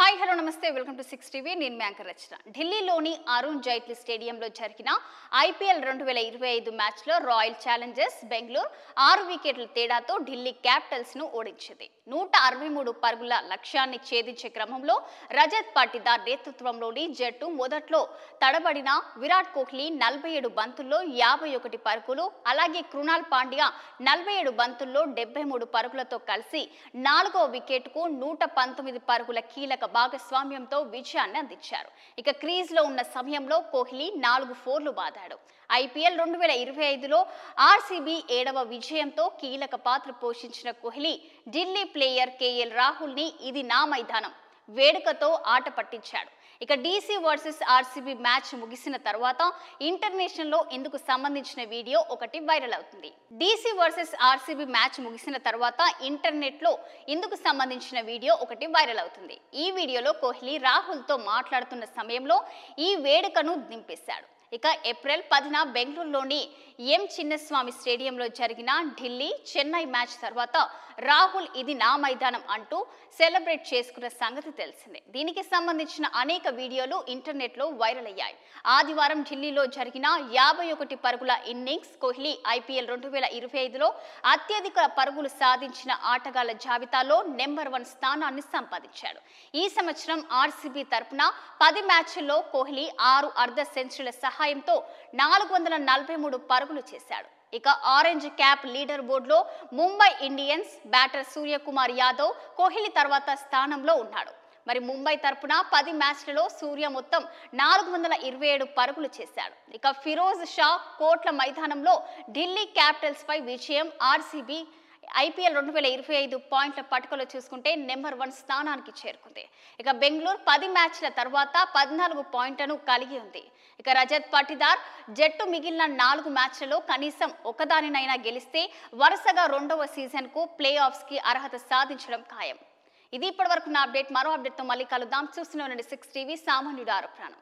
Hi hello నమస్తే welcome to 6 TV నేను మీ anchor రచన. ఢిల్లీలోని అరుణ్ జైట్లీ స్టేడియంలో జరిగిన ఐపీఎల్ 2025 మ్యాచ్లో రాయల్ ఛాలెంజర్స్ బెంగళూరు 6 వికెట్ల తేడాతో ఢిల్లీ క్యాపిటల్స్ ను ఓడించింది. 163 పరుగుల లక్ష్యాన్ని ఛేదించే క్రమంలో రజత్ పాటిదార్ నేతృత్వంలోని జట్టు మొదట్లో తడబడిన విరాట్ కోహ్లీ 47 బంతుల్లో 51 పరుగులు, అలాగే కృణాల్ పాండ్యా 47 బంతుల్లో 73 పరుగులతో కలిసి 4వ వికెట్కు 119 పరుగుల కీలక భాగస్వామ్యంతో విజయాన్ని అందించారు. ఇక క్రీజ్ లో ఉన్న సమయంలో కోహ్లీ 4 ఫోర్లు బాదాడు. ఐపీఎల్ 2025లో ఆర్సీబీ 7వ విజయంతో కీలక పాత్ర పోషించిన కోహ్లీ ఢిల్లీ ప్లేయర్ కేఎల్ రాహుల్ ని ఇది నా మైదానం వేడుకతో ఆట పట్టించాడు. ఇక డీసీ వర్సెస్ ఆర్సీబీ మ్యాచ్ ముగిసిన తర్వాత ఇంటర్నేషనల్ లో ఇందుకు సంబంధించిన వీడియో ఒకటి వైరల్ అవుతుంది. డీసీ వర్సెస్ ఆర్సీబీ మ్యాచ్ ముగిసిన తర్వాత ఇంటర్నెట్ లో ఇందుకు సంబంధించిన వీడియో ఒకటి వైరల్ అవుతుంది. ఈ వీడియోలో కోహ్లీ రాహుల్ తో మాట్లాడుతున్న సమయంలో ఈ వేడుకను దింపేశాడు. ఇక ఏప్రిల్ 10న బెంగళూరులోని ఎం చిన్నస్వామి స్టేడియంలో జరిగిన ఢిల్లీ చెన్నై మ్యాచ్ తర్వాత రాహుల్ ఇది నా మైదానం అంటూ సెలబ్రేట్ చేసుకున్న సంగతి తెలిసిందే. దీనికి సంబంధించిన అనేక వీడియోలు ఇంటర్నెట్ లో వైరల్ అయ్యాయి. ఆదివారం ఢిల్లీలో జరిగిన 51 పరుగుల ఇన్నింగ్స్ కోహ్లీ ఐపీఎల్ 2025లో అత్యధిక పరుగులు సాధించిన ఆటగాళ్ల జాబితాలో నెంబర్ 1 స్థానాన్ని సంపాదించాడు. ఈ సంవత్సరం ఆర్సీబీ తరపున 10 మ్యాచ్ల్లో కోహ్లీ 6 అర్ధ సెంచరీల సహాయంతో 443 పరుగులు చేశాడు. ఇక ఆరెంజ్ క్యాప్ లీడర్ బోర్డులో ముంబై ఇండియన్స్ బ్యాటర్ సూర్యకుమార్ యాదవ్ కోహ్లీ తర్వాత స్థానంలో ఉన్నాడు. మరి ముంబై తరపున 10 మ్యాచ్లలో సూర్య మొత్తం 427 పరుగులు చేశాడు. ఇక ఫిరోజ్ షా కోట్ల మైదానంలో ఢిల్లీ క్యాపిటల్స్ పై విజయం ఆర్సీబీ ఐపీఎల్ 2025 పాయింట్ల పట్టుకలో చూసుకుంటే నెంబర్ 1 స్థానానికి చేరుకుంది. ఇక బెంగళూరు 10 మ్యాచ్ల తర్వాత 14 పాయింట్లను కలిగి ఉంది. ఇక రజత్ పాటిదార్ జట్టు మిగిలిన 4 మ్యాచ్లలో కనీసం ఒకదానినైనా గెలిస్తే వరుసగా 2వ సీజన్ కు ప్లే ఆఫ్స్ కి అర్హత సాధించడం ఖాయం. ఇది ఇప్పటివరకు నా అప్డేట్. మరో అప్డేట్ తో మళ్ళీ కలుద్దాం. చూస్తూనే ఉండండి 6 టీవీ, సామాన్యుడు ఆరోపణ.